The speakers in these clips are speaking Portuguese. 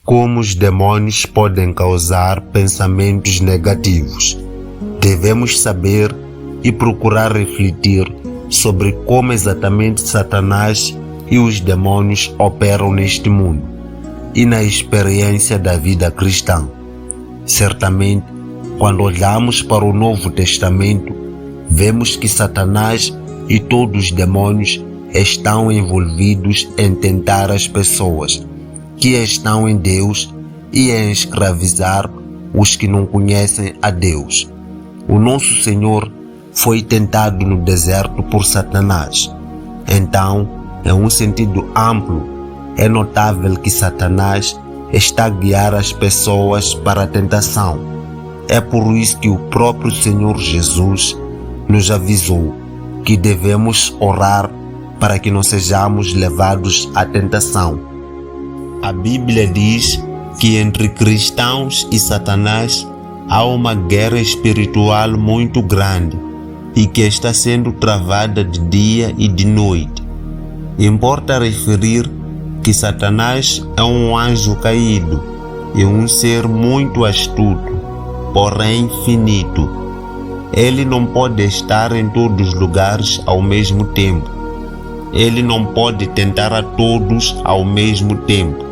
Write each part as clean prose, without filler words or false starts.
Como os demônios podem causar pensamentos negativos? Devemos saber e procurar refletir sobre como exatamente Satanás e os demônios operam neste mundo e na experiência da vida cristã. Certamente, quando olhamos para o Novo Testamento, vemos que Satanás e todos os demônios estão envolvidos em tentar as pessoas que estão em Deus e em escravizar os que não conhecem a Deus. O nosso Senhor foi tentado no deserto por Satanás. Então, em um sentido amplo, é notável que Satanás está a guiar as pessoas para a tentação. É por isso que o próprio Senhor Jesus nos avisou que devemos orar para que não sejamos levados à tentação. A Bíblia diz que entre cristãos e Satanás há uma guerra espiritual muito grande e que está sendo travada de dia e de noite. Importa referir que Satanás é um anjo caído e um ser muito astuto, porém finito. Ele não pode estar em todos os lugares ao mesmo tempo. Ele não pode tentar a todos ao mesmo tempo.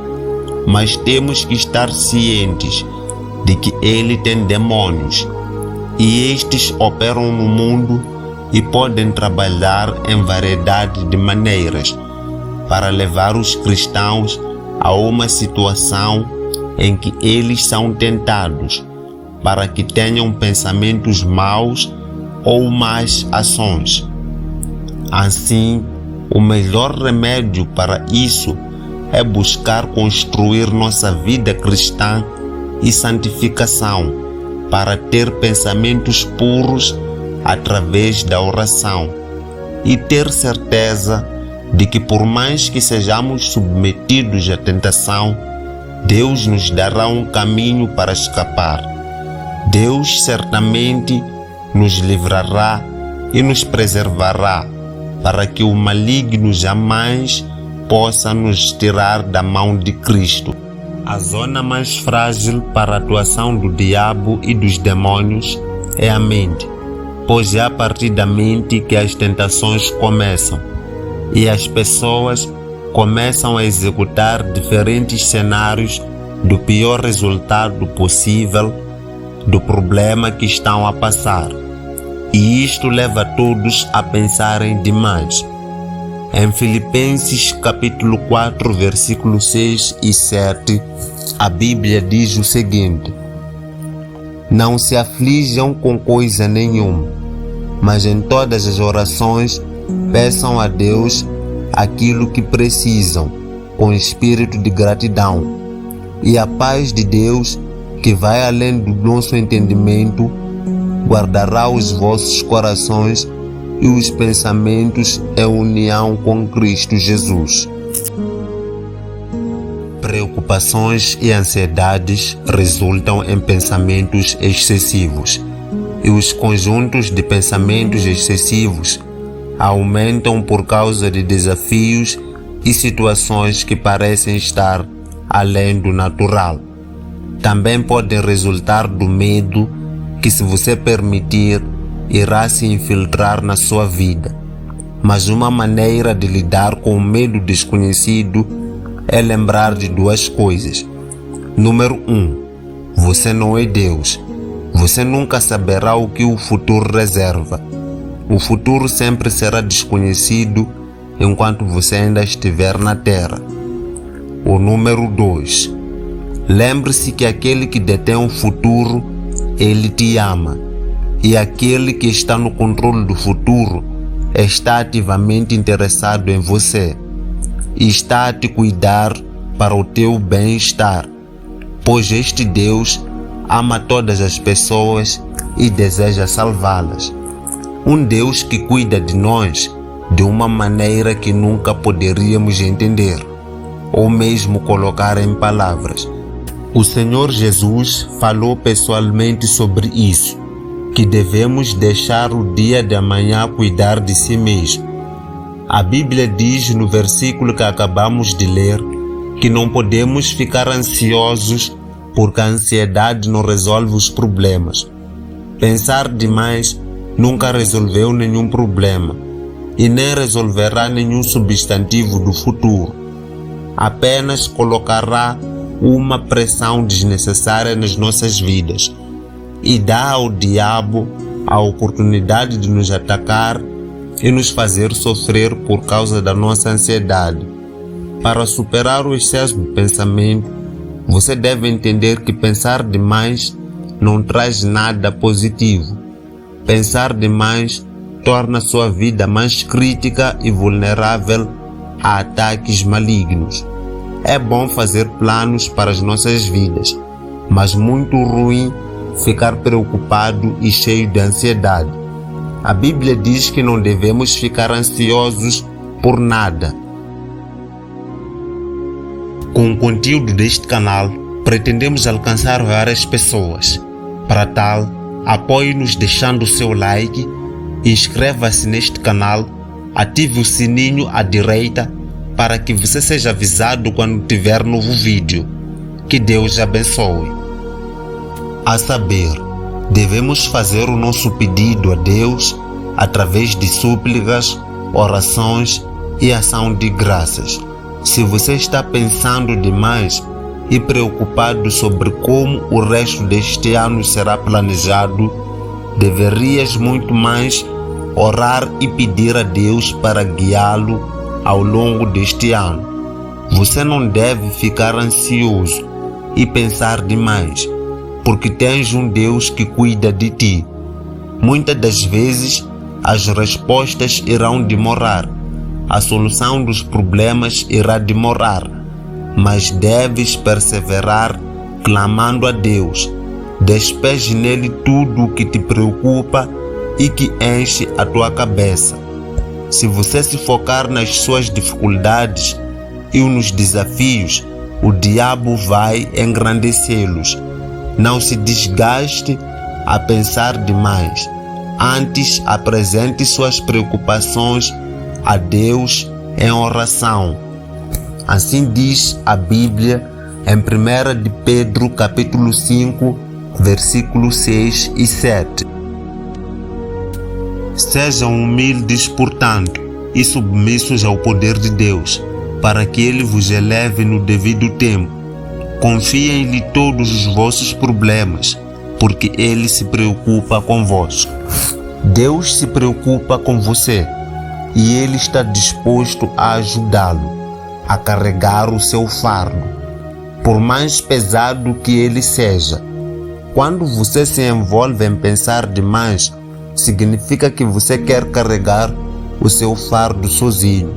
Mas temos que estar cientes de que ele tem demônios e estes operam no mundo e podem trabalhar em variedade de maneiras para levar os cristãos a uma situação em que eles são tentados para que tenham pensamentos maus ou más ações. Assim, o melhor remédio para isso é buscar construir nossa vida cristã e santificação para ter pensamentos puros através da oração e ter certeza de que por mais que sejamos submetidos à tentação, Deus nos dará um caminho para escapar. Deus certamente nos livrará e nos preservará para que o maligno jamais possa nos tirar da mão de Cristo. A zona mais frágil para a atuação do diabo e dos demônios é a mente, pois é a partir da mente que as tentações começam e as pessoas começam a executar diferentes cenários do pior resultado possível do problema que estão a passar. E isto leva todos a pensarem demais. Em Filipenses capítulo 4, versículos 6 e 7, a Bíblia diz o seguinte: Não se aflijam com coisa nenhuma, mas em todas as orações peçam a Deus aquilo que precisam, com espírito de gratidão. E a paz de Deus, que vai além do nosso entendimento, guardará os vossos corações e os pensamentos em união com Cristo Jesus. Preocupações e ansiedades resultam em pensamentos excessivos, e os conjuntos de pensamentos excessivos aumentam por causa de desafios e situações que parecem estar além do natural. Também podem resultar do medo que, se você permitir, irá se infiltrar na sua vida. Mas uma maneira de lidar com o medo desconhecido é lembrar de duas coisas. Número 1, você não é Deus. Você nunca saberá o que o futuro reserva. O futuro sempre será desconhecido enquanto você ainda estiver na terra. O número 2, lembre-se que aquele que detém o futuro, ele te ama. E aquele que está no controle do futuro está ativamente interessado em você e está a te cuidar para o teu bem-estar, pois este Deus ama todas as pessoas e deseja salvá-las. Um Deus que cuida de nós de uma maneira que nunca poderíamos entender ou mesmo colocar em palavras. O Senhor Jesus falou pessoalmente sobre isso, que devemos deixar o dia de amanhã cuidar de si mesmo. A Bíblia diz no versículo que acabamos de ler que não podemos ficar ansiosos porque a ansiedade não resolve os problemas. Pensar demais nunca resolveu nenhum problema e nem resolverá nenhum substantivo do futuro. Apenas colocará uma pressão desnecessária nas nossas vidas e dá ao diabo a oportunidade de nos atacar e nos fazer sofrer por causa da nossa ansiedade. Para superar o excesso de pensamento, você deve entender que pensar demais não traz nada positivo. Pensar demais torna sua vida mais crítica e vulnerável a ataques malignos. É bom fazer planos para as nossas vidas, mas muito ruim ficar preocupado e cheio de ansiedade. A Bíblia diz que não devemos ficar ansiosos por nada. Com o conteúdo deste canal, pretendemos alcançar várias pessoas. Para tal, apoie-nos deixando o seu like, inscreva-se neste canal, ative o sininho à direita para que você seja avisado quando tiver novo vídeo. Que Deus abençoe. A saber, devemos fazer o nosso pedido a Deus através de súplicas, orações e ação de graças. Se você está pensando demais e preocupado sobre como o resto deste ano será planejado, deverias muito mais orar e pedir a Deus para guiá-lo ao longo deste ano. Você não deve ficar ansioso e pensar demais, porque tens um Deus que cuida de ti. Muitas das vezes, as respostas irão demorar, a solução dos problemas irá demorar, mas deves perseverar clamando a Deus. Despeje nele tudo o que te preocupa e que enche a tua cabeça. Se você se focar nas suas dificuldades e nos desafios, o diabo vai engrandecê-los. Não se desgaste a pensar demais. Antes, apresente suas preocupações a Deus em oração. Assim diz a Bíblia em 1 de Pedro capítulo 5, versículos 6 e 7. Sejam humildes, portanto, e submissos ao poder de Deus, para que Ele vos eleve no devido tempo. Confiem-lhe todos os vossos problemas, porque Ele se preocupa convosco. Deus se preocupa com você e Ele está disposto a ajudá-lo a carregar o seu fardo, por mais pesado que ele seja. Quando você se envolve em pensar demais, significa que você quer carregar o seu fardo sozinho.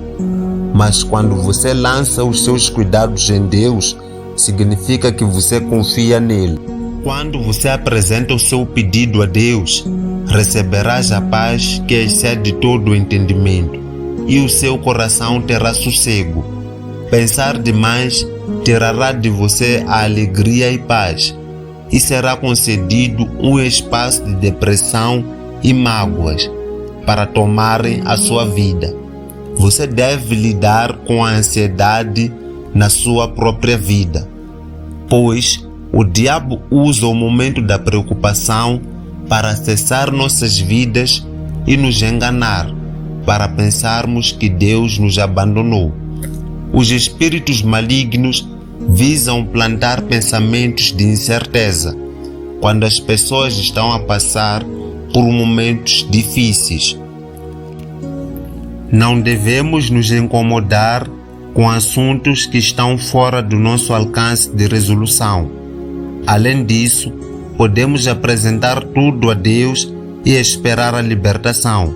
Mas quando você lança os seus cuidados em Deus, significa que você confia nele. Quando você apresenta o seu pedido a Deus, receberás a paz que excede todo o entendimento, e o seu coração terá sossego. Pensar demais tirará de você a alegria e paz, e será concedido um espaço de depressão e mágoas para tomarem a sua vida. Você deve lidar com a ansiedade na sua própria vida, pois o diabo usa o momento da preocupação para acessar nossas vidas e nos enganar, para pensarmos que Deus nos abandonou. Os espíritos malignos visam plantar pensamentos de incerteza quando as pessoas estão a passar por momentos difíceis. Não devemos nos incomodar com assuntos que estão fora do nosso alcance de resolução. Além disso, podemos apresentar tudo a Deus e esperar a libertação.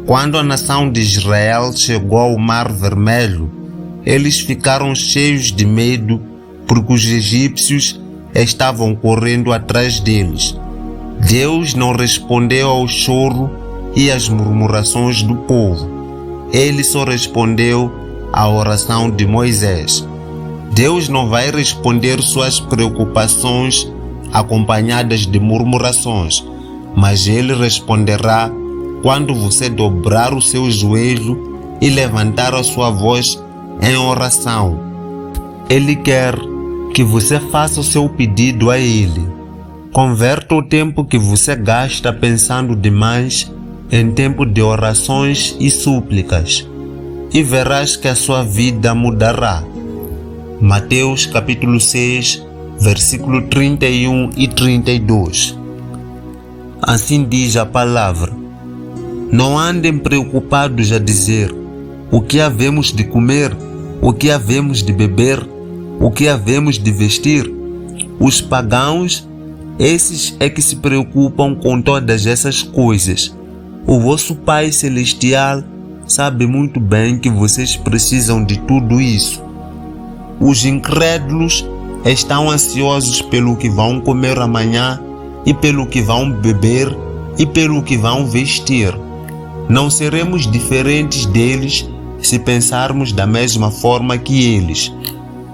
Quando a nação de Israel chegou ao Mar Vermelho, eles ficaram cheios de medo porque os egípcios estavam correndo atrás deles. Deus não respondeu ao choro e às murmurações do povo. Ele só respondeu à oração de Moisés. Deus não vai responder suas preocupações acompanhadas de murmurações, mas Ele responderá quando você dobrar o seu joelho e levantar a sua voz em oração. Ele quer que você faça o seu pedido a Ele. Converta o tempo que você gasta pensando demais em tempo de orações e súplicas, e verás que a sua vida mudará. Mateus capítulo 6, versículo 31 e 32. Assim diz a palavra: não andem preocupados a dizer: o que havemos de comer, o que havemos de beber, o que havemos de vestir? Os pagãos, esses é que se preocupam com todas essas coisas. O vosso Pai Celestial sabe muito bem que vocês precisam de tudo isso. Os incrédulos estão ansiosos pelo que vão comer amanhã, e pelo que vão beber, e pelo que vão vestir. Não seremos diferentes deles se pensarmos da mesma forma que eles.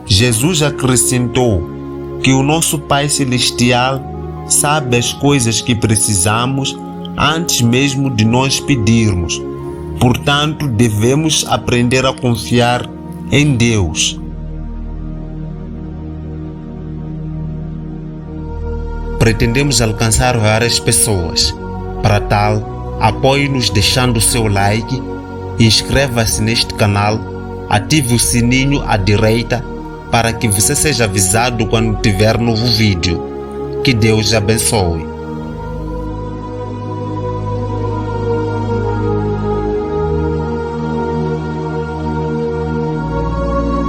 Jesus acrescentou que o nosso Pai Celestial sabe as coisas que precisamos antes mesmo de nós pedirmos. Portanto, devemos aprender a confiar em Deus. Pretendemos alcançar várias pessoas. Para tal, apoie-nos deixando seu like, inscreva-se neste canal, ative o sininho à direita para que você seja avisado quando tiver novo vídeo. Que Deus abençoe.